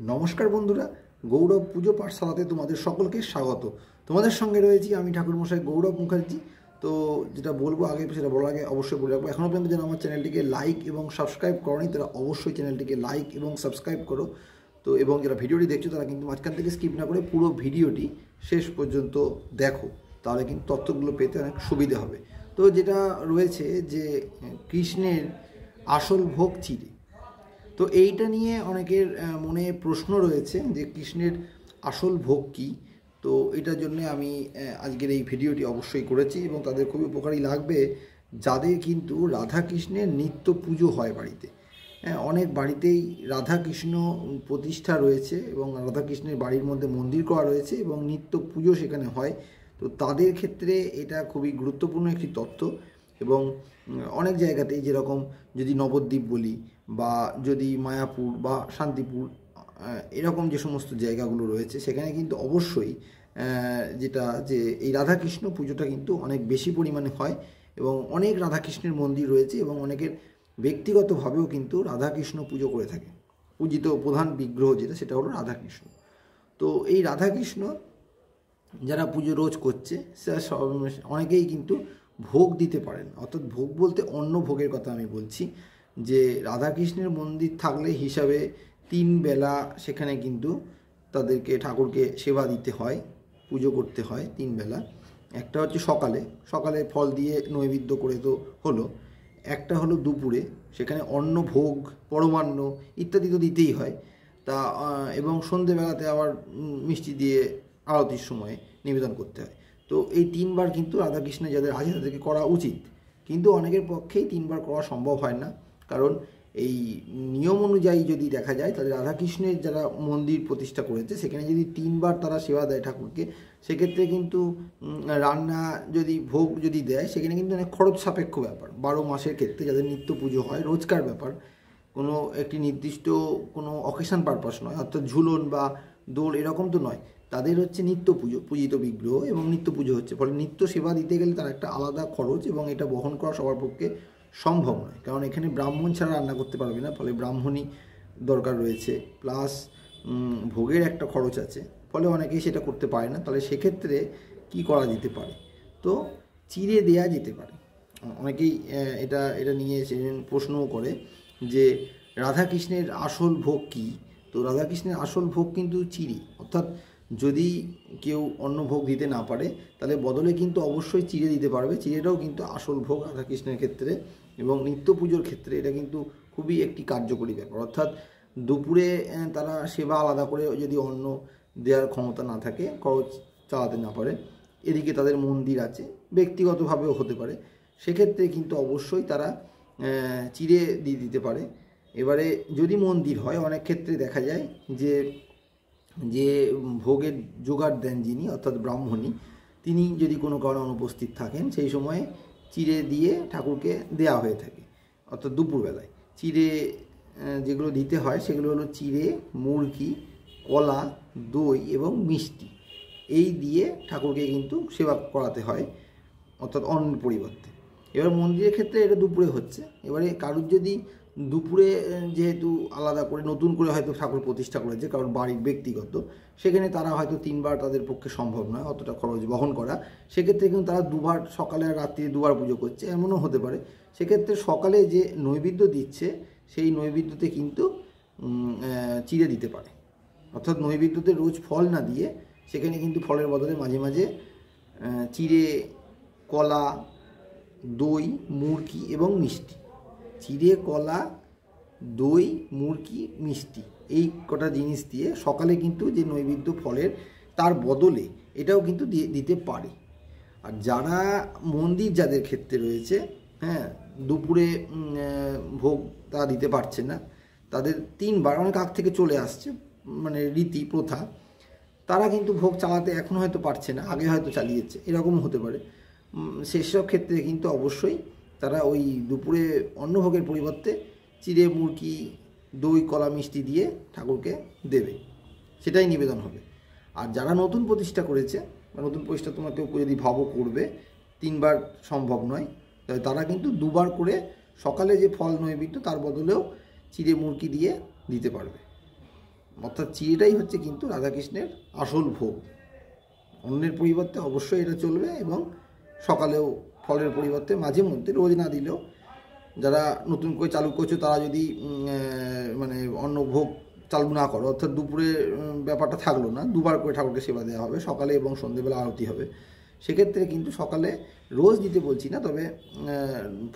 নমস্কার বন্ধুরা, গৌরব পুজো পাঠশালাতে তোমাদের সকলকে স্বাগত। তোমাদের সঙ্গে রয়েছি আমি ঠাকুরমশাই গৌরব মুখার্জি। তো যেটা বলবো আগে সেটা বলার আগে অবশ্যই বলে রাখবো, এখনও পর্যন্ত যারা আমার চ্যানেলটিকে লাইক এবং সাবস্ক্রাইব করোনি তারা অবশ্যই চ্যানেলটিকে লাইক এবং সাবস্ক্রাইব করো। তো এবং যারা ভিডিওটি দেখছো তারা কিন্তু মাঝখান থেকে স্কিপ না করে পুরো ভিডিওটি শেষ পর্যন্ত দেখো, তাহলে কিন্তু তথ্যগুলো পেতে অনেক সুবিধা হবে। তো যেটা রয়েছে যে কৃষ্ণের আসল ভোগ চিড়ে, তো এইটা নিয়ে অনেকের মনে প্রশ্ন রয়েছে যে কৃষ্ণের আসল ভোগ কী। তো এটার জন্য আমি আজকের এই ভিডিওটি অবশ্যই করেছি এবং তাদের খুবই উপকারী লাগবে যাদের কিন্তু রাধা কৃষ্ণের নিত্য পুজো হয় বাড়িতে। অনেক বাড়িতেই রাধা কৃষ্ণ প্রতিষ্ঠা রয়েছে এবং রাধা কৃষ্ণের বাড়ির মধ্যে মন্দির করা রয়েছে এবং নিত্য পুজো সেখানে হয়। তো তাদের ক্ষেত্রে এটা খুবই গুরুত্বপূর্ণ একটি তথ্য। এবং অনেক জায়গাতেই যেরকম যদি নবদ্বীপ বলি বা যদি মায়াপুর বা শান্তিপুর এরকম যে সমস্ত জায়গাগুলো রয়েছে সেখানে কিন্তু অবশ্যই যেটা যে এই রাধাকৃষ্ণ পুজোটা কিন্তু অনেক বেশি পরিমাণে হয় এবং অনেক রাধাকৃষ্ণের মন্দির রয়েছে এবং অনেকের ব্যক্তিগতভাবেও কিন্তু রাধাকৃষ্ণ পুজো করে থাকে। পূজিত প্রধান বিগ্রহ যেটা সেটা হলো রাধাকৃষ্ণ। তো এই রাধাকৃষ্ণ যারা পুজো রোজ করছে সেটা অনেকেই কিন্তু ভোগ দিতে পারেন, অর্থাৎ ভোগ বলতে অন্ন ভোগের কথা আমি বলছি। যে রাধাকৃষ্ণের মন্দির থাকলে হিসাবে 3 বেলা সেখানে কিন্তু তাদেরকে ঠাকুরকে সেবা দিতে হয়, পুজো করতে হয় 3 বেলা। একটা হচ্ছে সকালে সকালে ফল দিয়ে নৈবেদ্য করে তো হলো, একটা হলো দুপুরে, সেখানে অন্ন ভোগ পরমান্ন ইত্যাদি তো দিতেই হয় তা, এবং সন্ধেবেলাতে আবার মিষ্টি দিয়ে আরতির সময় নিবেদন করতে হয়। তো এই 3 বার কিন্তু রাধাকৃষ্ণের যাদের আছে তাদেরকে করা উচিত, কিন্তু অনেকের পক্ষেই 3 বার করা সম্ভব হয় না। কারণ এই নিয়ম অনুযায়ী যদি দেখা যায় তাহলে রাধাকৃষ্ণের যারা মন্দির প্রতিষ্ঠা করেছে সেখানে যদি 3 বার তারা সেবা দেয় ঠাকুরকে, সেক্ষেত্রে কিন্তু রান্না যদি ভোগ যদি দেয় সেখানে কিন্তু অনেক খরচ সাপেক্ষ ব্যাপার। 12 মাসের ক্ষেত্রে যাদের নিত্য পুজো হয় রোজকার ব্যাপার, কোনো একটি নির্দিষ্ট কোনো অকেশন পারপাস নয়, অর্থাৎ ঝুলন বা দোল এরকম তো নয়, তাদের হচ্ছে নিত্য পুজো, পূজিত বিগ্রহ এবং নিত্য পুজো হচ্ছে, ফলে নিত্য সেবা দিতে গেলে তার একটা আলাদা খরচ এবং এটা বহন করা সবার পক্ষে সম্ভব নয়। কারণ এখানে ব্রাহ্মণ ছাড়া রান্না করতে পারবে না, ফলে ব্রাহ্মণই দরকার রয়েছে, প্লাস ভোগের একটা খরচ আছে, ফলে অনেকেই সেটা করতে পারে না। তাহলে সেক্ষেত্রে কি করা যেতে পারে? তো চিড়ে দেয়া যেতে পারে। অনেকেই এটা এটা নিয়ে প্রশ্নও করে যে রাধাকৃষ্ণের আসল ভোগ কী। তো রাধাকৃষ্ণের আসল ভোগ কিন্তু চিড়ে, অর্থাৎ যদি কেউ অন্য ভোগ দিতে না পারে তাহলে বদলে কিন্তু অবশ্যই চিড়ে দিতে পারবে। চিড়েটাও কিন্তু আসল ভোগ রাধাকৃষ্ণের ক্ষেত্রে এবং নিত্য পুজোর ক্ষেত্রে এটা কিন্তু খুবই একটি কার্যকরী ব্যাপার। অর্থাৎ দুপুরে তারা সেবা আলাদা করে যদি অন্ন দেওয়ার ক্ষমতা না থাকে, খরচ চালাতে না পারে, এদিকে তাদের মন্দির আছে, ব্যক্তিগতভাবেও হতে পারে, সেক্ষেত্রে কিন্তু অবশ্যই তারা চিড়ে দিয়ে দিতে পারে। এবারে যদি মন্দির হয় অনেক ক্ষেত্রে দেখা যায় যে যে ভোগের জোগাড় দেন যিনি, অর্থাৎ ব্রাহ্মণী, তিনি যদি কোনো কারণে অনুপস্থিত থাকেন সেই সময়ে চিড়ে দিয়ে ঠাকুরকে দেয়া হয়ে থাকে। অর্থাৎ দুপুরবেলায় চিড়ে যেগুলো দিতে হয় সেগুলো হলো চিড়ে, মুরগি, কলা, দই এবং মিষ্টি, এই দিয়ে ঠাকুরকে কিন্তু সেবা করাতে হয়, অর্থাৎ অন্নের পরিবর্তে। এবার মন্দিরের ক্ষেত্রে এটা দুপুরে হচ্ছে। এবারে কারুর যদি দুপুরে যেহেতু আলাদা করে নতুন করে হয়তো ঠাকুর প্রতিষ্ঠা করেছে কারণ বাড়ির ব্যক্তিগত, সেখানে তারা হয়তো 3 বার তাদের পক্ষে সম্ভব নয় অতটা খরচ বহন করা, সেক্ষেত্রে কিন্তু তারা 2 বার সকালে আর রাত্রি 2 বার পুজো করছে, এমনও হতে পারে। সেক্ষেত্রে সকালে যে নৈবেদ্য দিচ্ছে সেই নৈবেদ্যতে কিন্তু চিড়ে দিতে পারে, অর্থাৎ নৈবেদ্যতে রোজ ফল না দিয়ে সেখানে কিন্তু ফলের বদলে মাঝে মাঝে চিড়ে, কলা, দই, মুরগি এবং মিষ্টি, চিড়ে, কলা, দই, মুরগি, মিষ্টি, এই কটা জিনিস দিয়ে সকালে কিন্তু যে নৈবেদ্য ফলের তার বদলে এটাও কিন্তু দিতে পারে। আর যারা মন্দির যাদের ক্ষেত্রে রয়েছে, হ্যাঁ, দুপুরে ভোগ তারা দিতে পারছে না, তাদের 3 বার অনেক আগ থেকে চলে আসছে মানে রীতি প্রথা, তারা কিন্তু ভোগ চালাতে এখন হয়তো পারছে না, আগে হয়তো চালিয়েছে, এরকমও হতে পারে। সেসব ক্ষেত্রে কিন্তু অবশ্যই তারা ওই দুপুরে অন্নভোগের পরিবর্তে চিড়ে, মুরগি, দই, কলা, মিষ্টি দিয়ে ঠাকুরকে দেবে, সেটাই নিবেদন হবে। আর যারা নতুন প্রতিষ্ঠা করেছে বা নতুন প্রতিষ্ঠা তোমরা কেউ যদি ভাবো করবে, 3 বার সম্ভব নয়, তারা কিন্তু 2 বার করে সকালে যে ফল নৈবেদ্য তার বদলেও চিড়ে, মুরগি দিয়ে দিতে পারবে। অর্থাৎ চিড়েটাই হচ্ছে কিন্তু রাধাকৃষ্ণের আসল ভোগ। অন্যের পরিবর্তে অবশ্যই এটা চলবে, এবং সকালেও ফলের পরিবর্তে মাঝে মধ্যে, রোজ না দিলেও, যারা নতুন করে চালু করছো তারা যদি মানে অন্ন ভোগ চালু না করো, অর্থাৎ দুপুরে ব্যাপারটা থাকলো না, দুবার করে ঠাকুরকে সেবা দেওয়া হবে, সকালে এবং সন্ধ্যেবেলা আরতি হবে, সেক্ষেত্রে কিন্তু সকালে রোজ দিতে বলছি না, তবে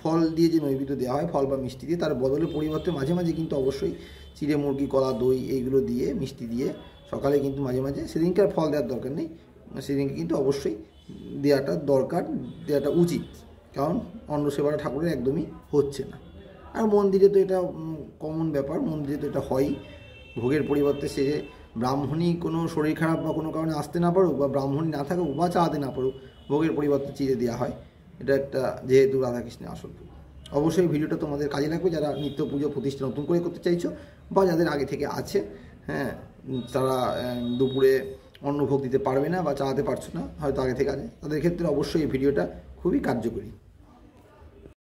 ফল দিয়ে যে নৈবেদ্য দেওয়া হয়, ফল বা মিষ্টি দিয়ে, তার বদলে পরিবর্তে মাঝে মাঝে কিন্তু অবশ্যই চিড়ে, মুরগি, কলা, দই এইগুলো দিয়ে, মিষ্টি দিয়ে সকালে কিন্তু মাঝে মাঝে, সেদিনকে আর ফল দেওয়ার দরকার নেই, সেদিনকে কিন্তু অবশ্যই দেওয়াটা দরকার, দেওয়াটা উচিত, কারণ অন্ন সেবাটা ঠাকুরের একদমই হচ্ছে না। আর মন্দিরে তো এটা কমন ব্যাপার, মন্দিরে তো এটা হয়ই, ভোগের পরিবর্তে সে ব্রাহ্মণই কোনো শরীর খারাপ বা কোনো কারণে আসতে না পারুক, বা ব্রাহ্মণই না থাকুক, বা চাঁদে না পারুক, ভোগের পরিবর্তে চিড়ে দেওয়া হয়। এটা একটা যেহেতু রাধাকৃষ্ণের আসল ভোগ। অবশ্যই ভিডিওটা তোমাদের কাজে লাগবে, যারা নিত্য পুজো প্রতিষ্ঠা নতুন করে করতে চাইছো, বা যাদের আগে থেকে আছে, হ্যাঁ, তারা দুপুরে অন্ন ভোগ দিতে পারবে না বা চালাতে পারছো না, হয়তো আগে থেকে আছে, তাদের ক্ষেত্রে অবশ্যই এই ভিডিওটা খুবই কার্যকরী।